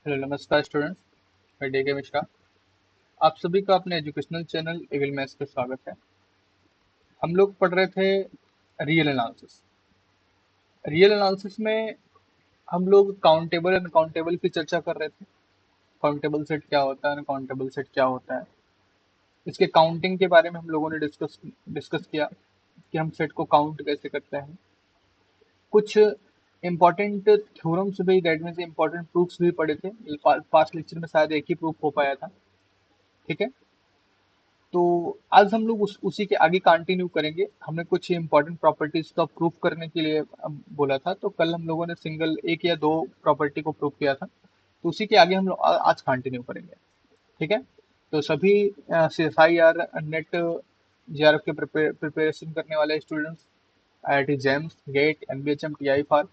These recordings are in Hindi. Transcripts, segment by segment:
हेलो नमस्कार स्टूडेंट्स। मैं डीके मिश्रा। आप सभी का अपने एजुकेशनल चैनल एविल मैथ्स पे स्वागत है। हम लोग पढ़ रहे थे रियल एनालिसिस। रियल एनालिसिस में हम लोग काउंटेबल अनकाउंटेबल की चर्चा कर रहे थे। काउंटेबल सेट क्या होता है, अनकाउंटेबल सेट क्या होता है, इसके काउंटिंग के बारे में हम लोगों ने डिस्कस डिस्कस किया कि हम सेट को काउंट कैसे करते हैं। कुछ इंपॉर्टेंट थ्योरम्स भी, दैट मीन्स इंपॉर्टेंट प्रूफ्स भी पढ़े थे। पास्ट लेक्चर में शायद एक ही प्रूफ हो पाया था। ठीक है, तो आज हम लोग उसी के आगे कंटिन्यू करेंगे। हमने कुछ इंपॉर्टेंट प्रॉपर्टीज का प्रूफ करने के लिए बोला था, तो कल हम लोगों ने सिंगल एक या दो प्रॉपर्टी को प्रूफ किया था, तो उसी के आगे हम लोग आज कंटिन्यू करेंगे। ठीक है, तो सभी CSIR नेट JRF के प्रिपरेशन करने वाले स्टूडेंट्स, IIT जेम्स, गेट, NBHM, TI फार,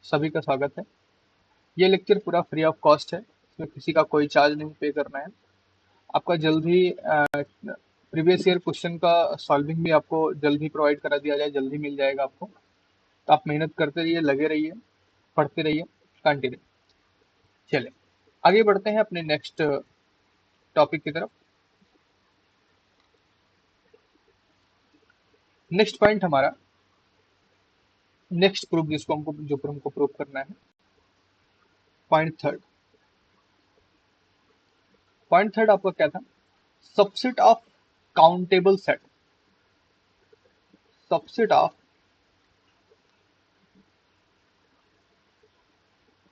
सभी का स्वागत है। ये लेक्चर पूरा फ्री ऑफ कॉस्ट है, इसमें किसी का कोई चार्ज नहीं पे करना है। आपका जल्द ही प्रीवियस ईयर क्वेश्चन का सॉल्विंग भी आपको जल्द ही प्रोवाइड करा दिया जाए, जल्द ही मिल जाएगा आपको। तो आप मेहनत करते रहिए, लगे रहिए, पढ़ते रहिए, कंटिन्यू। चलिए आगे बढ़ते हैं अपने नेक्स्ट टॉपिक की तरफ। नेक्स्ट पॉइंट हमारा, नेक्स्ट प्रूफ जिसको हमको प्रूफ करना है, पॉइंट थर्ड। पॉइंट थर्ड आपका क्या था? Subset of countable set. Subset of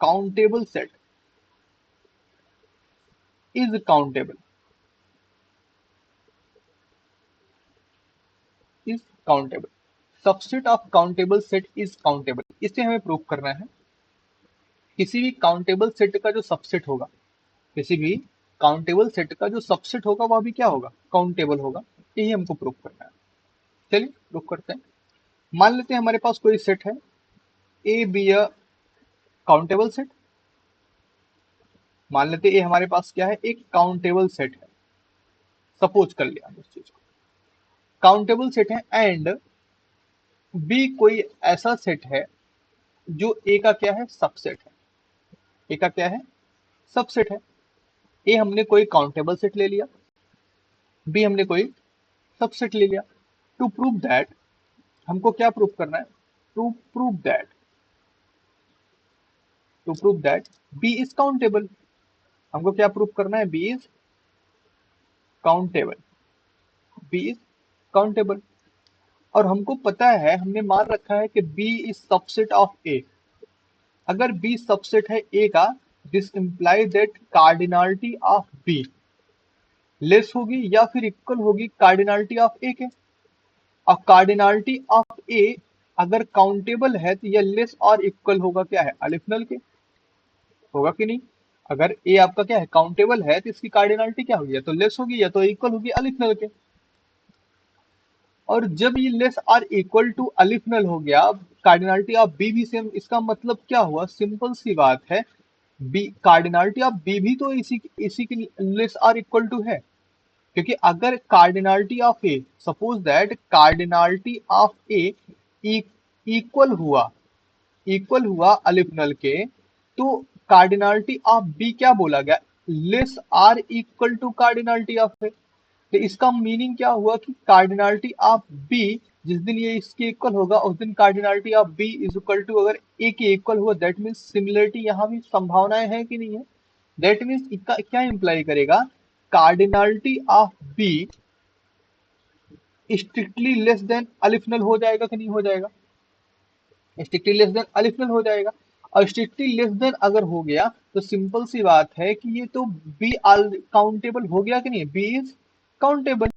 countable set is countable. Is countable. Subset of countable set is countable, इसे हमें प्रूव करना है। किसी भी काउंटेबल सेट का जो सबसेट होगा, किसी भी काउंटेबल सेट का जो सबसेट होगा वह भी क्या होगा? काउंटेबल होगा। यही हमको प्रूव करना है। चलिए प्रूव करते हैं। मान लेते हैं हमारे पास कोई सेट है, A be a countable set. मान लेते हैं ए हमारे पास क्या है? एक काउंटेबल सेट है। सपोज कर लिया हम उस चीज को, काउंटेबल सेट है। एंड बी कोई ऐसा सेट है जो ए का क्या है? सबसेट है। ए का क्या है? सबसेट है। ए हमने कोई काउंटेबल सेट ले लिया, बी हमने कोई सबसेट ले लिया। टू प्रूव दैट, हमको क्या प्रूव करना है? To prove that, to prove that B is countable. हमको क्या प्रूव करना है? B is countable. B is countable. और हमको पता है, हमने मान रखा है कि B is subset of A. अगर बी सबसेट है ए का, this imply that cardinality of B less होगी या फिर इक्वल होगी कार्डिनलिटी ऑफ ए के। और कार्डिनलिटी ऑफ ए अगर काउंटेबल है तो यह लेस और इक्वल होगा क्या है? अलिफनल के। होगा कि नहीं? अगर ए आपका क्या है? काउंटेबल है, तो इसकी कार्डिनलिटी क्या होगी? या तो लेस होगी या तो इक्वल होगी अलिफनल के। और जब ये लेस और इक्वल टू अलिफ नल हो गया, कार्डिनलिटी ऑफ बी भी सेम, इसका मतलब क्या हुआ? सिंपल सी बात है, बी कार्डिनलिटी ऑफ बी भी तो इसी इसी की लेस और इक्वल टू है। क्योंकि अगर cardinality of A, suppose that cardinality of A equal हुआ, इक्वल हुआ अलिफ नल के, तो कार्डिनलिटी ऑफ बी क्या बोला गया? Less or equal to cardinality of A. तो इसका मीनिंग क्या हुआ कि कार्डिनलिटी ऑफ बी, जिस दिन ये इसके इक्वल होगा उस दिन cardinality of B is equal to, अगर ए के इक्वल हुआ, दैट मीन्स सिमिलरिटी यहाँ भी संभावनाएं है कि नहीं है? दैट मीन्स इसका क्या इंप्लाई करेगा? Cardinality of B strictly less than aleph null हो जाएगा कि नहीं हो जाएगा? स्ट्रिक्टली लेस देन अलिफनल हो जाएगा। और स्ट्रिक्टली लेस देन अगर हो गया तो सिंपल सी बात है कि ये तो बी काउंटेबल हो गया कि नहीं? B is countable.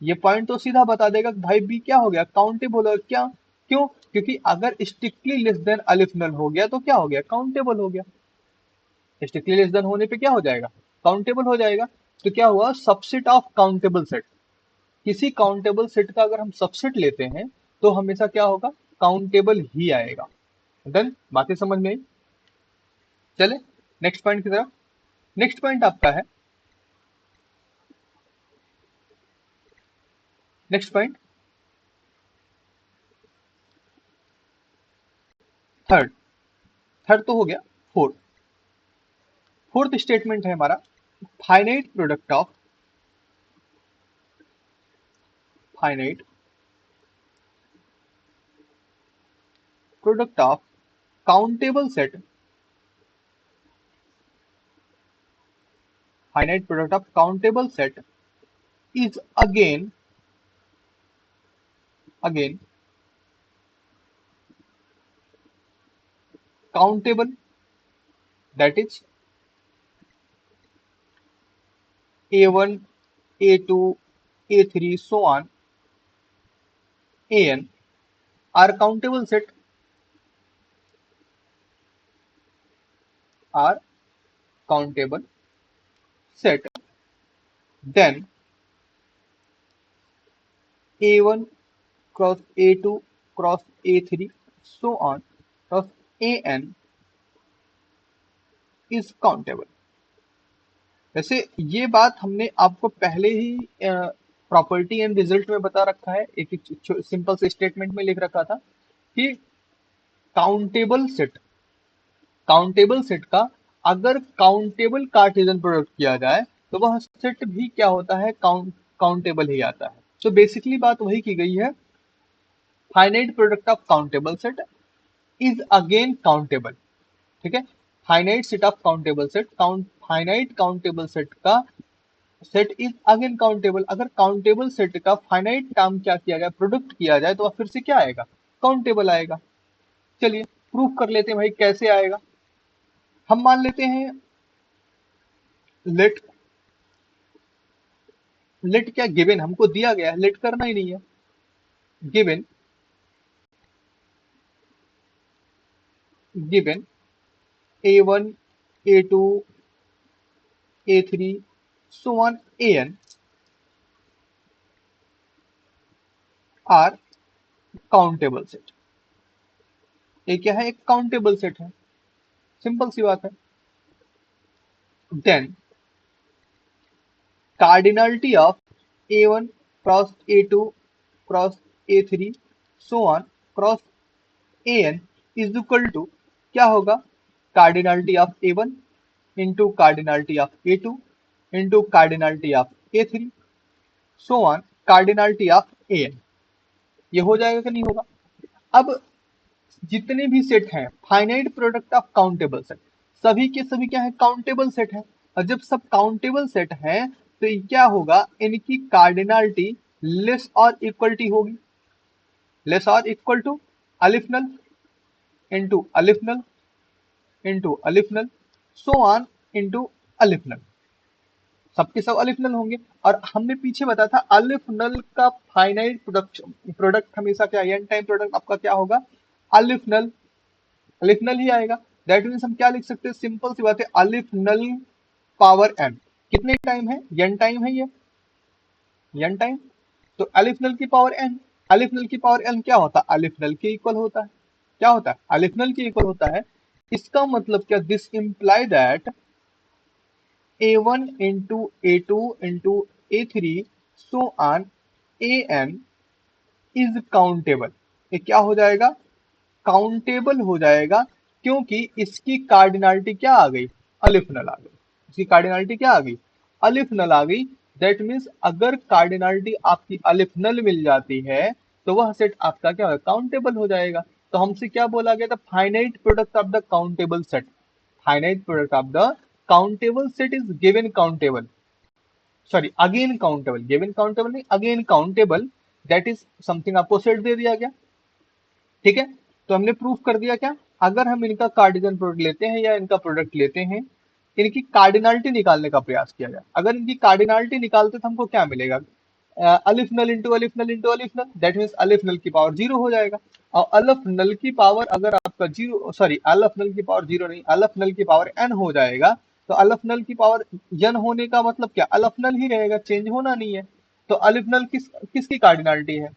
ये पॉइंट तो सीधा बता देगा कि भाई बी क्या हो गया? काउंटेबल हो गया। क्या? क्यों? क्योंकि अगर स्ट्रिक्टली लेस देन अलिफ नल हो गया तो क्या हो गया? काउंटेबल हो गया। स्ट्रिक्टली लेस देन होने पे क्या हो जाएगा? काउंटेबल हो जाएगा। तो क्या हुआ? Subset of countable set. किसी काउंटेबल सेट का अगर हम सबसेट लेते हैं तो हमेशा क्या होगा? काउंटेबल ही आएगा। डन? बातें समझ में आई? चले नेक्स्ट पॉइंट की तरफ। नेक्स्ट पॉइंट आपका है, नेक्स्ट पॉइंट थर्ड। थर्ड तो हो गया। फोर्थ। फोर्थ स्टेटमेंट है हमारा finite product of finite product of countable set finite product of countable set is again countable, that is a1 a2 a3 so on an are countable set are countable set, then a1 cross a2 cross a3 so on cross an is countable। वैसे ये बात हमने आपको पहले ही प्रॉपर्टी एंड रिजल्ट में बता रखा है, एक सिंपल से स्टेटमेंट में लिख रखा था कि काउंटेबल सेट का अगर काउंटेबल कार्टेशियन प्रोडक्ट किया जाए तो वह सेट भी क्या होता है, काउंटेबल ही आता है। तो बेसिकली बात वही की गई है, finite product of countable set is again countable. ठीक है, finite set of countable set, finite countable set का सेट इज अगेन काउंटेबल। अगर काउंटेबल सेट का फाइनाइट टर्म क्या किया जाए, प्रोडक्ट किया जाए, तो वह फिर से क्या आएगा, काउंटेबल आएगा। चलिए प्रूफ कर लेते हैं भाई कैसे आएगा। हम मान लेते हैं लेट क्या गिवन हमको दिया गया है, लेट करना ही नहीं है, given a1 a2 a3 so on an are countable set. ये क्या है, एक काउंटेबल सेट है, सिंपल सी बात है। Then cardinality of a1 cross a2 cross a3 so on cross an is equal to क्या होगा, cardinality of a1 into cardinality of a2 into cardinality of a3 so on cardinality of an। ये हो जाएगा कि नहीं होगा। अब जितने भी सेट हैं finite product of countable set, सभी के सभी क्या है, काउंटेबल सेट है। और जब सब काउंटेबल सेट हैं तो ये क्या होगा, इनकी कार्डिनलिटी लेस और इक्वलिटी होगी, लेस और इक्वल टू अलिफ नल इंटू अलिफ नल इंटू अलिफ नल सो ऑन इंटू अलिफ नल, सबके सब अलिफ नल होंगे। और हमने पीछे बताया था अलिफ नल का फाइनाइट प्रोडक्ट हमेशा क्या, एन टाइम प्रोडक्ट आपका क्या होगा, अलिफ नल ही आएगा। दैट मीन्स हम क्या लिख सकते हैं, सिंपल सी बात है, अलिफ नल पावर एन कितने टाइम है, एन टाइम है, ये एन टाइम, तो अलिफ नल की पावर एन, अलिफ नल की पावर एन क्या होता है, अलिफ नल के इक्वल होता है, क्या होता है, अलिफ नल के इक्वल होता है। इसका मतलब क्या, this imply that a1 into a2 into a3 so on an is countable। ये क्या हो जाएगा, काउंटेबल हो जाएगा, क्योंकि इसकी कार्डिनलिटी क्या आ गई, अलिफ नल आ गई। इसकी कार्डिनलिटी क्या आ गई, अलिफ नल आ गई। दैट मीन्स अगर कार्डिनलिटी आपकी अलिफ नल मिल जाती है तो वह सेट आपका क्या होगा, काउंटेबल हो जाएगा। तो हमसे क्या बोला गया था, finite product of the countable set, finite product of the countable set is given countable, sorry again countable, given countable नहीं again countable, that is something आपको सेट दे दिया गया। ठीक है, तो हमने प्रूफ कर दिया क्या, अगर हम इनका कार्डिनल प्रोडक्ट लेते हैं या इनका प्रोडक्ट लेते हैं, इनकी कार्डिनलिटी निकालने का प्रयास किया जाए, अगर इनकी कार्डिनलिटी निकालते तो हमको क्या मिलेगा, अलिफ नल इंटू अलिफ नल इंटू अलिफ नल, दैट मीन्स अलिफ नल की पावर जीरो हो जाएगा। और अलिफ नल की पावर अगर आपका जीरो, सॉरी अलिफ नल की पावर जीरो नहीं, अलिफ नल की पावर एन हो जाएगा, तो अलिफ नल की पावर एन होने का मतलब क्या, अलिफ नल ही रहेगा, चेंज होना नहीं है। तो अलिफ नल किसकी कार्डिनलिटी है,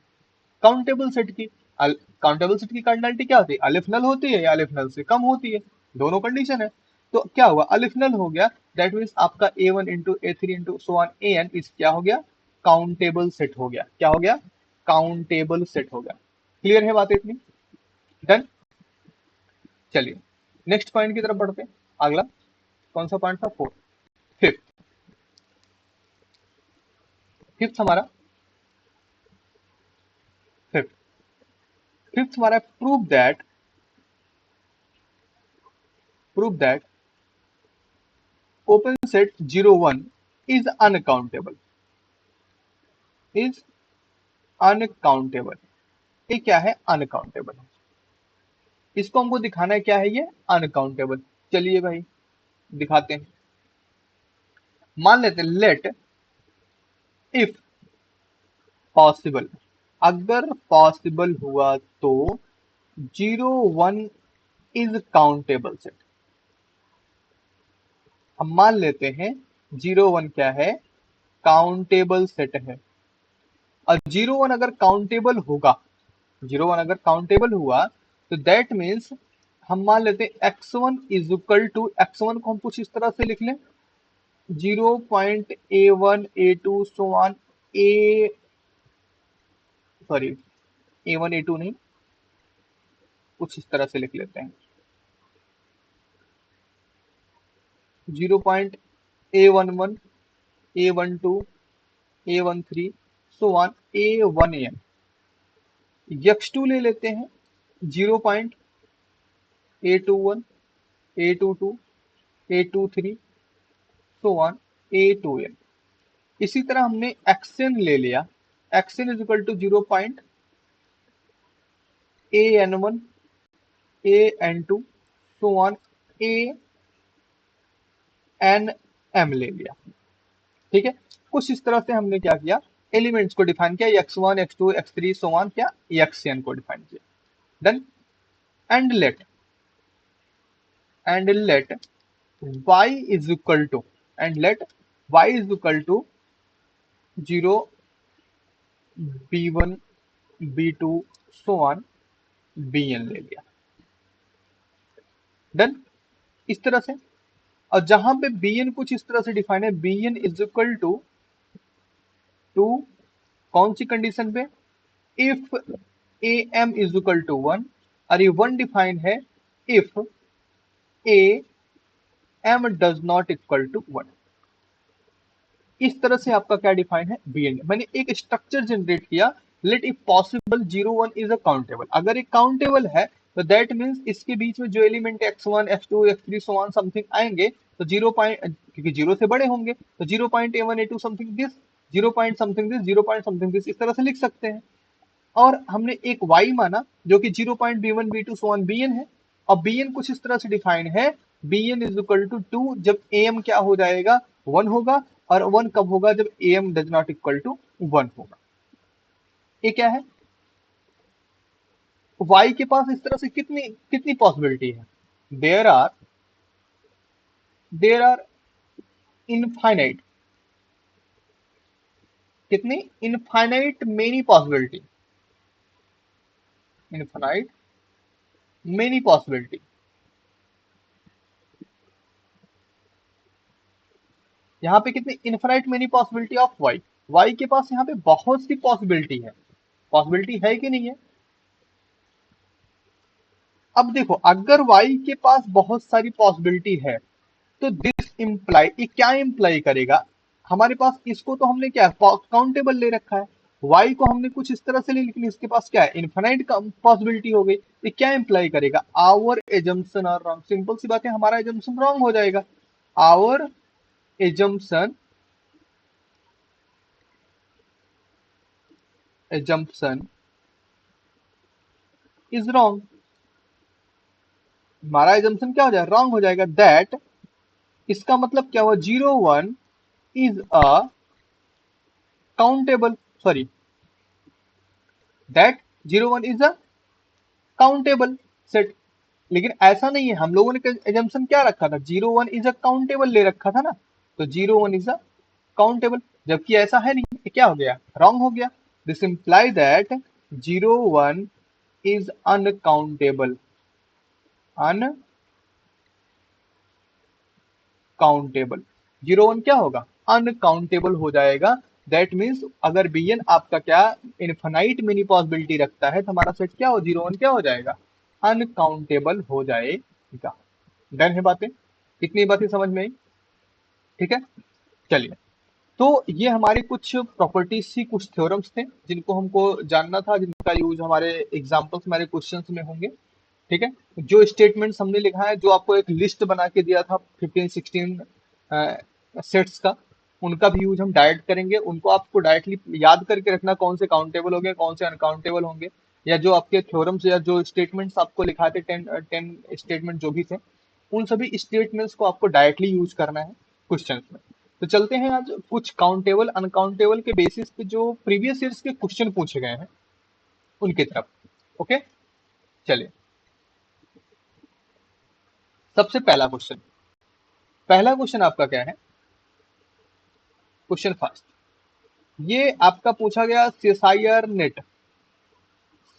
काउंटेबल सेट की। काउंटेबल सेट की कार्डिनलिटी क्या होती है, अलिफ नल होती है या अलिफ नल से कम होती है, दोनों कंडीशन है। तो क्या हुआ, अलिफ नल हो गया, दैट मीन्स आपका a1 into a3 into so on an इस क्या हो गया, काउंटेबल सेट हो गया। क्या हो गया, काउंटेबल सेट हो गया। क्लियर है बात इतनी, डन। चलिए नेक्स्ट पॉइंट की तरफ बढ़ते हैं, अगला कौन सा पॉइंट था? 4। फिफ्थ, फिफ्थ हमारा फिफ्थ फिफ्थ हमारा prove that open set 01 is uncountable, is uncountable. ये क्या है? अनकाउंटेबल। इसको हमको दिखाना है क्या है ये? अनकाउंटेबल। चलिए भाई दिखाते हैं। मान लेते हैं लेट इफ पॉसिबल, अगर पॉसिबल हुआ तो 01 इज काउंटेबल सेट। हम मान लेते हैं 01 क्या है? काउंटेबल सेट है। और 01 अगर काउंटेबल होगा, 01 अगर काउंटेबल हुआ तो दैट मीन्स हम मान लेते हैं x1 is equal to, x1 को हम कुछ इस तरह से लिख लें 0.a1 a2 so on A, sorry a1 a2 नहीं, कुछ इस तरह से लिख लेते हैं 0.a11 a12 a13 so on a1n। x2 ले लेते हैं 0.a21 a22 a23 so on a2n। इसी तरह हमने xn ले लिया, xn is equal to 0.an1 an2 so on anm ले लिया। ठीक है, कुछ इस तरह से हमने क्या किया? एलिमेंट्स को डिफाइन किया, x1 x2 x3 so on क्या xn को डिफाइन किया। Done. And let y is equal to, and let y is equal to 0 b1 b2 so on bn ले लिया। डन। इस तरह से, और जहां पे bn कुछ इस तरह से डिफाइन है, bn इज इक्वल टू कौन सी कंडीशन पे? If am is equal to 1, और ये 1 डिफाइन है if am does not equal to 1। इस तरह से आपका क्या डिफाइन है? bn। मैंने एक स्ट्रक्चर जनरेट किया, let if possible 01 is a countable. अगर एक काउंटेबल है तो दैट मीन्स इसके बीच में जो element x1 x2 x3 so on something आएंगे तो 0 पॉइंट, क्योंकि 0 से बड़े होंगे तो 0.a1 a2 something this, 0 point something this, 0 point something this, इस तरह से लिख सकते हैं। और हमने एक y माना जो कि 0.b1 b2 so on bn है, और bn कुछ इस तरह से डिफाइन है, bn इज इक्वल टू 2 जब am क्या हो जाएगा? 1 होगा। और 1 कब होगा? जब am does not equal to 1 होगा। ये क्या है? y के पास इस तरह से कितनी कितनी पॉसिबिलिटी है? देयर आर इनफाइनाइट, कितनी? Infinite many possibility, infinite many possibility. यहाँ पे कितनी? Infinite many possibility of y। y के पास यहाँ पे बहुत सी पॉसिबिलिटी है, पॉसिबिलिटी है कि नहीं है? अब देखो, अगर y के पास बहुत सारी पॉसिबिलिटी है तो दिस इंप्लाई, ये क्या इंप्लाई करेगा? हमारे पास इसको तो हमने क्या काउंटेबल ले रखा है, y को हमने कुछ इस तरह से ले, लेकिन इसके पास क्या है? इनफाइनाइट पॉसिबिलिटी हो गई। ये क्या इंप्लाई करेगा? Our assumption are wrong. Simple सी बात है, हमारा एजम्पशन रॉन्ग हो जाएगा। Our assumption is wrong. हमारा एजम्पशन क्या हो जाएगा? रॉन्ग हो जाएगा। दैट, इसका मतलब क्या हुआ? 01 is a countable, sorry, that 01 is a countable set. लेकिन ऐसा नहीं है, हम लोगों ने एजम्पशन क्या रखा था? 01 इज अ काउंटेबल ले रखा था ना, तो 01 इज अ काउंटेबल, जबकि ऐसा है नहीं। ये क्या हो गया? रॉन्ग हो गया। This imply that 01 is uncountable, uncountable. 01 क्या होगा? अनकाउंटेबल हो जाएगा। दैट मीन्स अगर bn आपका क्या इनफाइनाइट मिनी पॉसिबिलिटी रखता है तो हमारा सेट क्या हो? 01 क्या हो जाएगा? अनकाउंटेबल हो जाएगा। डन है बातें? कितनी बात ही समझ में आई? ठीक है, चलिए। तो ये हमारे कुछ प्रॉपर्टीज थी, कुछ थ्योरम्स थे जिनको हमको जानना था, जिनका यूज हमारे एग्जाम्पल्स, हमारे क्वेश्चंस में होंगे। ठीक है, जो स्टेटमेंट्स हमने लिखा है, जो आपको एक लिस्ट बना के दिया था 15-16 सेट्स का, उनका भी यूज हम डायरेक्ट करेंगे। उनको आपको डायरेक्टली याद करके रखना, कौन से काउंटेबल होंगे, कौन से अनकाउंटेबल होंगे, या जो आपके थ्योरम्स या जो स्टेटमेंट्स आपको लिखा थे, 10 स्टेटमेंट जो भी थे, उन सभी स्टेटमेंट्स को आपको डायरेक्टली यूज करना है क्वेश्चंस में। तो चलते हैं आज कुछ काउंटेबल अनकाउंटेबल के बेसिस पे जो प्रीवियस ईयर्स के क्वेश्चन पूछे गए हैं उनकी तरफ। ओके, चलिए। सबसे पहला क्वेश्चन आपका क्या है? क्वेश्चन फर्स्ट, ये आपका पूछा गया सीएसआईआर नेट।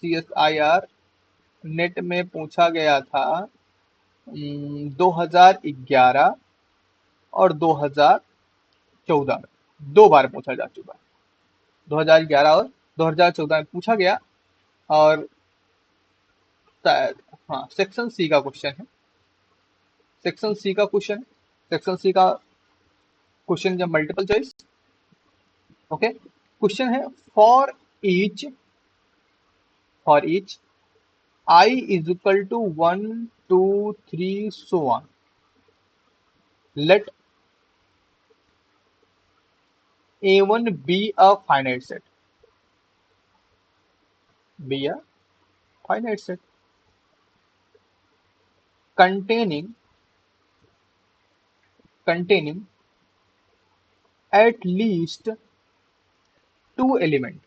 सीएसआईआर नेट में पूछा गया था 2011 और 2014 में, 2 बार पूछा जा चुका है। 2011 और 2014 में पूछा गया। और शायद, हाँ, सेक्शन सी का क्वेश्चन है। सेक्शन सी का क्वेश्चन, सेक्शन सी का क्वेश्चन जब मल्टीपल चॉइस। ओके, क्वेश्चन है, for each I is equal to 1, 2, 3, so on. Let A1 be a finite set. Be a finite set containing at least 2 elements.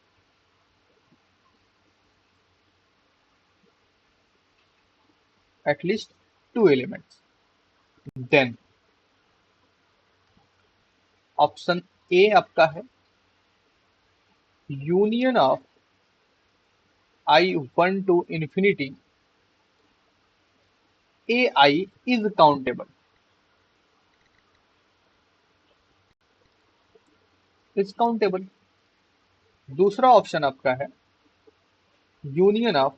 At least 2 elements. Then option A आपका है, union of I1 to infinity AI is countable. Is countable. दूसरा ऑप्शन आपका है, union of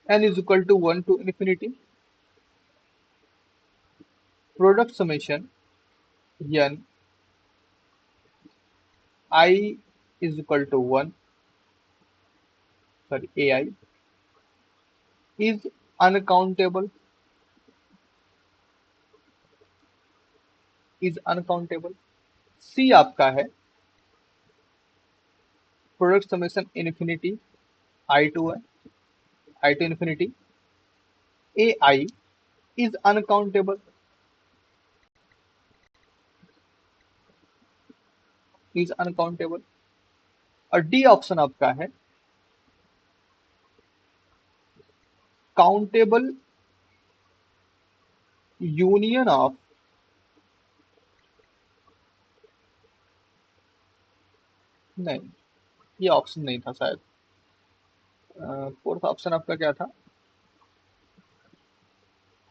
n is equal to 1 to infinity product summation n I is equal to 1, sorry, AI is uncountable. C आपका है, प्रोडक्ट समेशन इन्फिनिटी I2 है, I2 infinity AI is uncountable. और डी ऑप्शन आपका है, काउंटेबल यूनियन ऑफ नहीं, ये ऑप्शन नहीं था शायद। फोर्थ ऑप्शन आपका क्या था?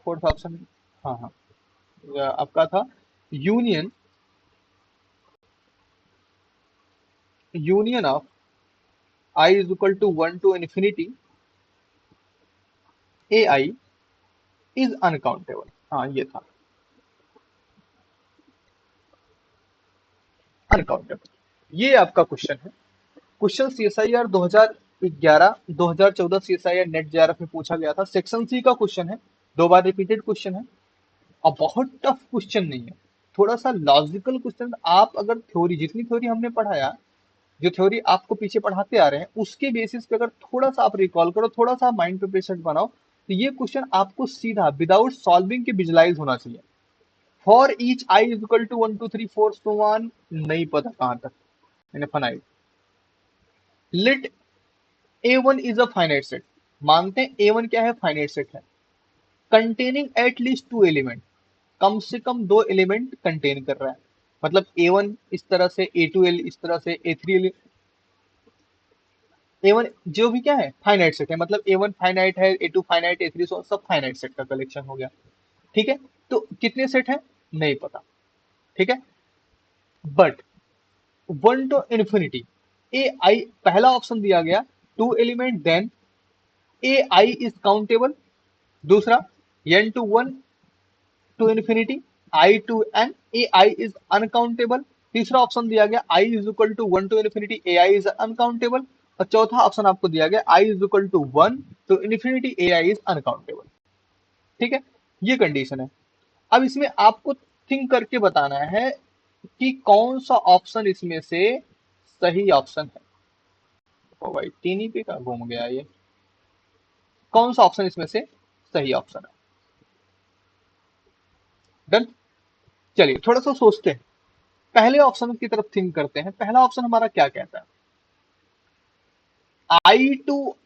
फोर्थ ऑप्शन, हाँ हाँ, आपका था union of I is equal to 1 to infinity AI is uncountable। हाँ, ये था अनकाउंटेबल। ये आपका क्वेश्चन है। Question CSIR 2011 2014 CSIR net JRF में पूछा गया था। सेक्शन सी का क्वेश्चन है, 2 बार रिपीटेड क्वेश्चन है, और बहुत टफ क्वेश्चन नहीं है, थोड़ा सा लॉजिकल क्वेश्चन। आप अगर थ्योरी, जितनी थ्योरी हमने पढ़ाया, जो थ्योरी आपको पीछे पढ़ाते आ रहे हैं, उसके बेसिस पे अगर थोड़ा सा आप रिकॉल करो, थोड़ा सा माइंड पे पेशेंट बनाओ, तो ये क्वेश्चन आपको सीधा विदाउट सॉल्विंग के विजुलाइज होना चाहिए। For each I is equal to 1 2 3 4 so on, नहीं पता कहां तक, मैंने finite. Let A1 is a finite set, मानते हैं A1 क्या है? फाइनाइट सेट है। कंटेनिंग एट लीस्ट 2 एलिमेंट, कम से कम 2 एलिमेंट कंटेन कर रहा है। मतलब A1 इस तरह से, A2 इस तरह से, A3 A1 जो भी क्या है, फाइनाइट सेट है। मतलब A1 फाइनाइट है, A2 फाइनाइट, A3 सब फाइनाइट सेट का कलेक्शन हो गया। ठीक है, तो कितने सेट है नहीं पता। ठीक है, but 1 to infinity A I, पहला ऑप्शन दिया गया 2 element, then A I is countable. दूसरा n to 1 to infinity I to N A I is uncountable. तीसरा ऑप्शन दिया गया I is equal to one to infinity A I is uncountable. और चौथा ऑप्शन आपको दिया गया I is equal to one to infinity A I is uncountable. ठीक है, ये कंडीशन है। अब इसमें आपको थिंक करके बताना है कि कौन सा ऑप्शन इसमें से सही ऑप्शन है। ओ भाई तीन ही पे का घूम गया ये। कौन सा ऑप्शन इसमें से सही ऑप्शन है? डन। चलिए थोड़ा सा सोचते हैं, पहले ऑप्शन की तरफ थिंक करते हैं। पहला ऑप्शन हमारा क्या कहता है? I to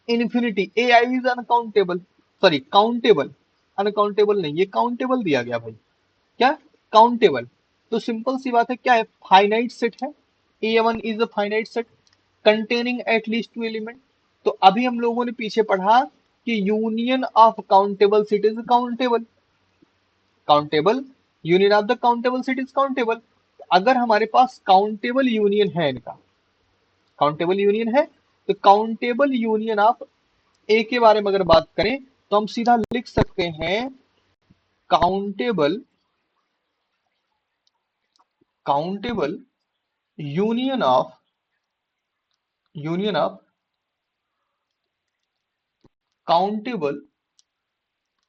infinity A I is uncountable, sorry countable, uncountable नहीं, ये काउंटेबल दिया गया भाई। क्या? काउंटेबल। तो सिंपल सी बात है, क्या है? फाइनाइट सेट है। A1 is a finite set containing at least two element. तो अभी हम लोगों ने पीछे पढ़ा कि union of countable set is countable. Countable union of the countable set is countable. अगर हमारे पास काउंटेबल यूनियन है, इनका काउंटेबल यूनियन है, तो काउंटेबल यूनियन ऑफ ए के बारे में अगर बात करें तो हम सीधा लिख सकते हैं countable countable union of countable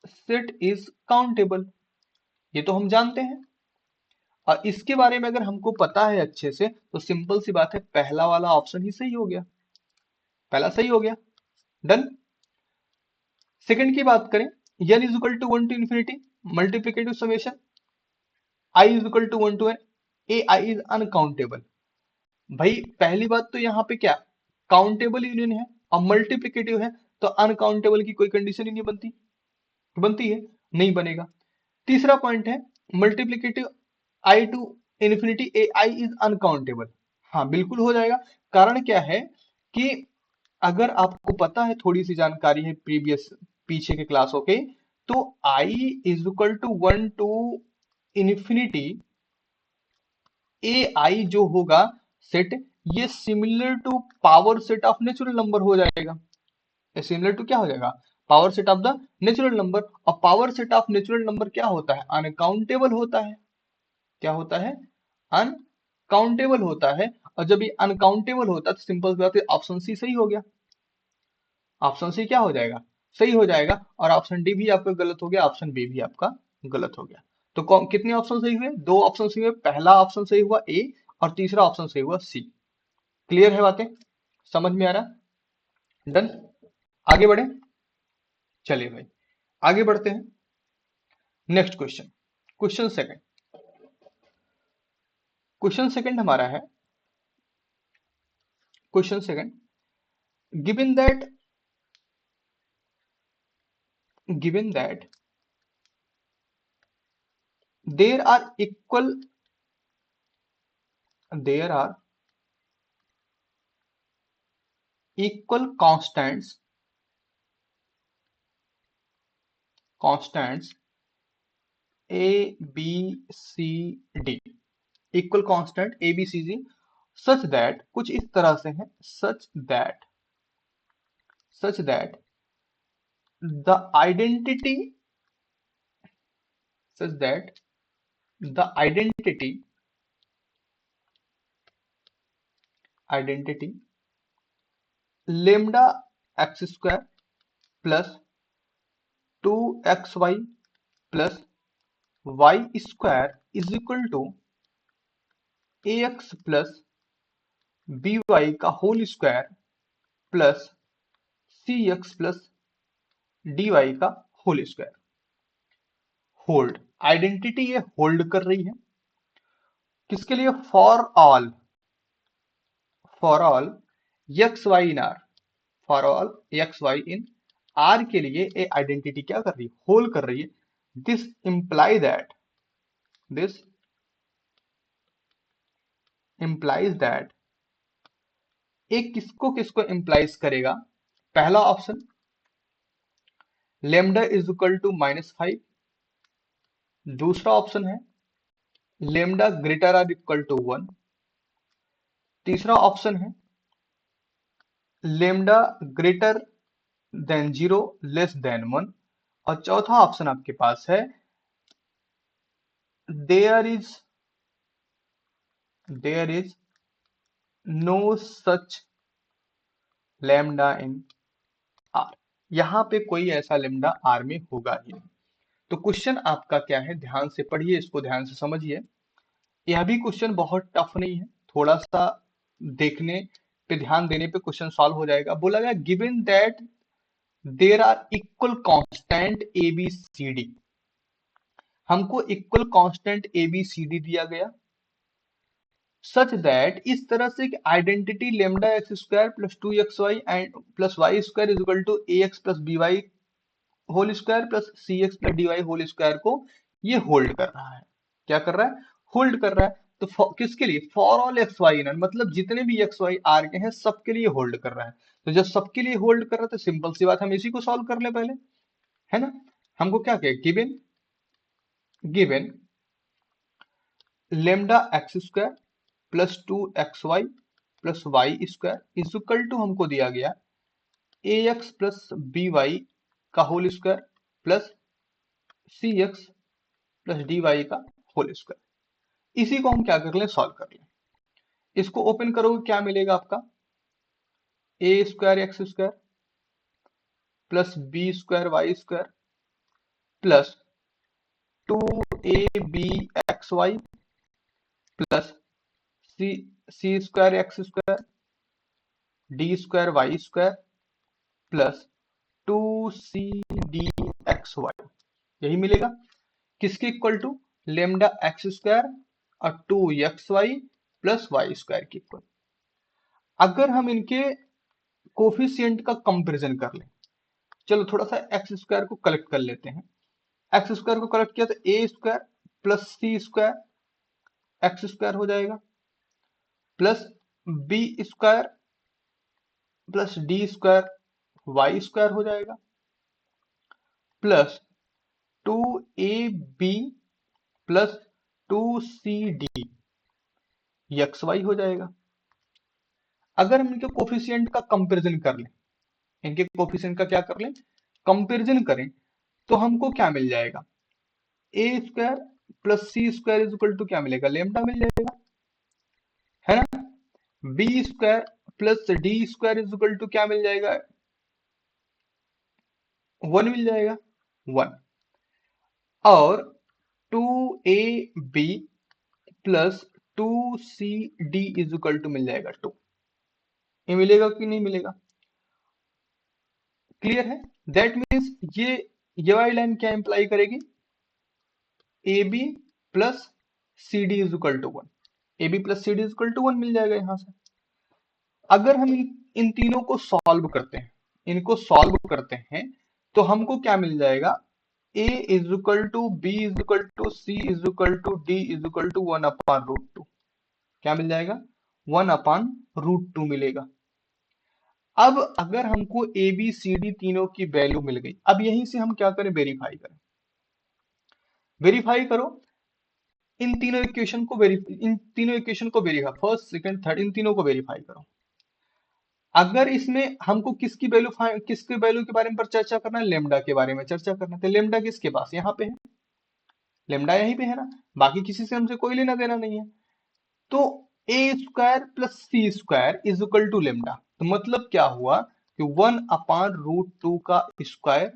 set is countable. ये तो हम जानते हैं। और इसके बारे में अगर हमको पता है अच्छे से, तो सिंपल सी बात है, पहला वाला ऑप्शन ही सही हो गया। पहला सही हो गया। डन। सेकंड की बात करें, n is equal to one to infinity multiplicative summation i is equal to one to N A I is uncountable. भाई पहली बात तो यहाँ पे क्या, काउंटेबल यूनियन है और मल्टीप्लीकेटिव है, तो अनकाउंटेबल की कोई कंडीशन ही नहीं बनती। बनती है? नहीं बनेगा। तीसरा पॉइंट है multiplicative I to infinity A I is uncountable. हाँ बिल्कुल हो जाएगा। कारण क्या है कि अगर आपको पता है, थोड़ी सी जानकारी है प्रीवियस पीछे के क्लासों के, तो I is equal to one to infinity A I जो होगा सेट, ये similar to power set of natural number हो जाएगा। ये सिमिलर टू क्या हो जाएगा? Power set of the natural number. और power set of natural number क्या होता है? अनकाउंटेबल होता है। क्या होता है? अनकाउंटेबल होता है। और जब ये अनकाउंटेबल होता है तो सिंपल बात है, ऑप्शन सी सही हो गया। ऑप्शन सी क्या हो जाएगा? सही हो जाएगा। और ऑप्शन डी भी आपका गलत हो गया, ऑप्शन बी भी आपका गलत हो गया। तो कितने ऑप्शन सही हुए? दो ऑप्शन सही हुए। पहला ऑप्शन सही हुआ ए और तीसरा ऑप्शन सही हुआ सी। क्लियर है बातें? समझ में आ रहा? डन। आगे बढ़े। चलिए भाई आगे बढ़ते हैं। Next question, question second. Question second हमारा है, question second, given that there are equal constants a b c d, equal constant A B C G, such that, कुछ इस तरह से है, such that the identity such that the identity lambda x square plus two x Y plus Y square is equal to A x plus B Y का whole square plus C x plus D Y का होल स्क्वायर। होल्ड, आइडेंटिटी ये होल्ड कर रही है किसके लिए? For all X Y in R, for all X Y in R के लिए ये आइडेंटिटी क्या कर रही है? होल्ड कर रही है। दिस इंप्लाइज दैट एक किसको किसको इंप्लाइज करेगा? पहला option lambda is equal to -5, दूसरा ऑप्शन है lambda greater or equal to 1, तीसरा ऑप्शन है lambda greater than 0 less than 1, और चौथा ऑप्शन आपके पास है there is no such lambda in R। यहां पे कोई ऐसा लेमडा R में होगा ही नहीं। तो क्वेश्चन आपका क्या है, ध्यान से पढ़िए, इसको ध्यान से समझिए। यह भी क्वेश्चन बहुत टफ नहीं है, थोड़ा सा देखने पे, ध्यान देने पे क्वेश्चन सॉल्व हो जाएगा। बोला गया given that there are equal constant A B C D. हमको equal constant A B C D दिया गया, सच दैट, इस तरह से कि identity lambda x square plus 2xy and plus Y square is equal to A x plus B Y whole square plus C x plus D Y whole square को ये होल्ड कर रहा है। क्या कर रहा है? होल्ड कर रहा है। तो किसके लिए? For all X Y none, मतलब जितने भी एक्स वाई आर के हैं सबके लिए होल्ड कर रहा है। तो जब सबके लिए होल्ड कर रहा है तो सिंपल सी बात, हम इसी को सॉल्व कर ले पहले, है ना। हमको क्या कहे, given given lambda x square plus 2xy plus Y square is equal to, हमको दिया गया A x plus B Y का whole square plus C x plus D Y का होल स्क्वायर। इसी को हम क्या कर लें, सॉल्व कर लें। इसको ओपन करोगे क्या मिलेगा आपका, A square X square plus B square Y square plus 2ab X Y plus C C square X square D square Y square plus 2cd X Y, यही मिलेगा। किसके equal to? Lambda x square और 2xy प्लस वाई स्क्वायर के इक्वल। अगर हम इनके कोफिशिएंट का कंपैरिजन कर लें, चलो थोड़ा सा एक्स स्क्वायर को कलेक्ट कर लेते हैं। एक्स स्क्वायर को कलेक्ट किया तो A square plus C square X square हो जाएगा plus B square plus D square Y square हो जाएगा plus 2ab plus 2cd X Y हो जाएगा। अगर हम इनके कोफिशिएंट का कंपैरिजन कर लें, इनके कोफिशिएंट का क्या कर लें, कंपैरिजन करें, तो हमको क्या मिल जाएगा, A square plus C square is equal to क्या मिलेगा, लेमडा मिल जाएगा, है ना। B square plus D square is equal to क्या मिल जाएगा, 1 मिल जाएगा, 1। और 2ab plus 2cd is equal to मिल जाएगा 2। ये मिलेगा कि नहीं मिलेगा? क्लियर है? दैट मीन्स ये वाली लाइन क्या इंप्लाई करेगी, A B plus C D is equal to 1। A B plus C D is equal to 1 मिल जाएगा यहां से। अगर हम इन तीनों को सॉल्व करते हैं, इनको सॉल्व करते हैं, तो हमको क्या मिल जाएगा, a is equal to B is equal to C is equal to D is equal to 1/√2। क्या मिल जाएगा, 1/√2 मिलेगा। अब अगर हमको ए बी सी डी तीनों की वैल्यू मिल गई, अब यहीं से हम क्या करें, वेरीफाई करें। वेरीफाई करो इन तीनों इक्वेशन को, वेरीफाई, फर्स्ट सेकंड थर्ड, इन तीनों को वेरीफाई करो। अगर इसमें हमको किसकी वैल्यू के बारे में पर चर्चा करना है, लेमडा के बारे में चर्चा करना है, तो लेमडा किसके पास, यहाँ पे है, लेमडा यहीं पे है ना, बाकी किसी से हमसे कोई लेना देना नहीं है। तो A square plus C square is equal to lambda, तो मतलब क्या हुआ कि 1/√2 का स्क्वायर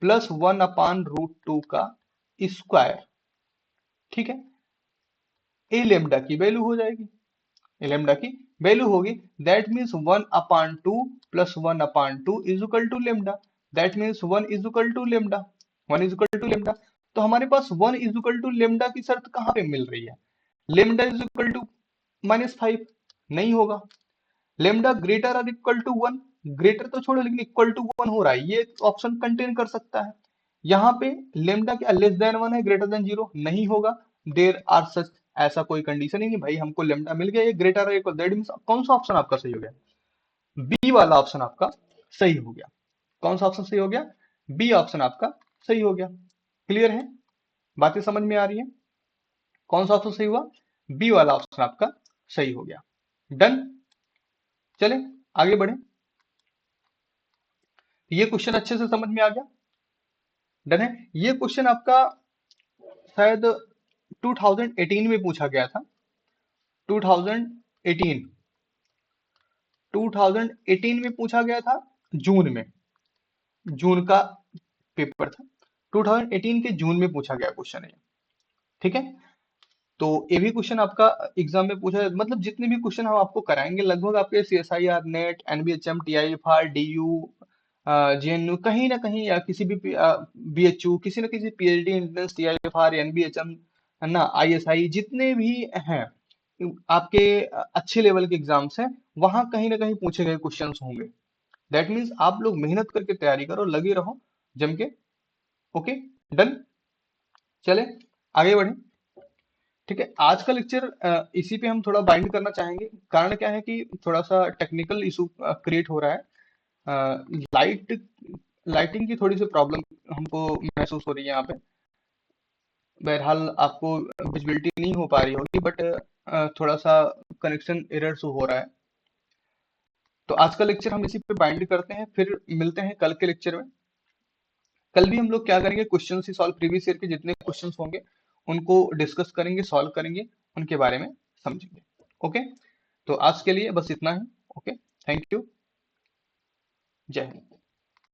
प्लस 1/√2 का स्क्वायर, ठीक है, ए लेमडा की वैल्यू हो जाएगी, ए लेमडा की वैल्यू होगी। That means 1/2 plus 1/2 is equal to lambda. That means 1 is equal to lambda, 1 is equal to lambda. तो हमारे पास 1 इज इक्वल टू लेमडा की शर्त कहां पे मिल रही है, लेमडा इज इक्वल टू -5 नहीं होगा, लेमडा ग्रेटर और इक्वल टू 1, ग्रेटर तो छोड़ो लेकिन इक्वल टू 1 हो रहा है, ये ऑप्शन कंटेन कर सकता है। यहाँ पे लेमडा क्या लेस देन 1 है, ग्रेटर देन 0 नहीं होगा, देयर आर सच, ऐसा कोई कंडीशन ही नहीं भाई, हमको लेमडा मिल गया, ये ग्रेटर और इक्वल, दैट मींस कौन सा ऑप्शन आपका सही हो गया, बी वाला ऑप्शन आपका सही हो गया। कौन सा ऑप्शन सही हो गया, बी ऑप्शन आपका सही हो गया। क्लियर है, बातें समझ में आ रही है, कौन सा ऑप्शन सही हुआ, बी वाला ऑप्शन आपका सही हो गया। डन, चले आगे बढ़े। ये क्वेश्चन अच्छे से समझ में आ गया, डन है। ये क्वेश्चन आपका शायद 2018 में पूछा गया था। 2018 2018 में पूछा गया था, जून में। जून का पेपर था, 2018 के जून में पूछा गया क्वेश्चन है। ठीक है, तो ये भी क्वेश्चन आपका एग्जाम में पूछा, मतलब जितने भी क्वेश्चन हम आपको कराएंगे लगभग आपके CSIR, net, NBHM, TIFR, DU, JNU, कहीं ना कहीं या किसी भी BHU, किसी ना किसी PhD एंट्रेंस, TIFR, NBHM, है ना, ISI, जितने भी हैं आपके अच्छे लेवल के एग्जाम्स हैं, वहां कहीं ना कहीं पूछे गए क्वेश्चंस होंगे। दैट मीन्स आप लोग मेहनत करके तैयारी करो, लगे रहो जम के। ओके, डन, चले आगे बढ़े। ठीक है, आज का लेक्चर इसी पे हम थोड़ा बाइंड करना चाहेंगे। कारण क्या है कि थोड़ा सा टेक्निकल इशू क्रिएट हो रहा है। लाइटिंग की थोड़ी सी प्रॉब्लम हमको महसूस हो रही है यहाँ पे। बहरहाल आपको विजिबिलिटी नहीं हो पा रही होगी, बट थोड़ा सा कनेक्शन एरर शो हो रहा है। तो आज का लेक्चर हम इसी पे बाइंड करते हैं, फिर मिलते हैं कल के लेक्चर में। कल भी हम लोग क्या करेंगे, क्वेश्चन ही सॉल्व, प्रीवियस ईयर के जितने क्वेश्चंस होंगे उनको डिस्कस करेंगे, सॉल्व करेंगे, उनके बारे में समझेंगे। ओके, तो आज के लिए बस इतना ही। ओके, थैंक यू, जय हिंद।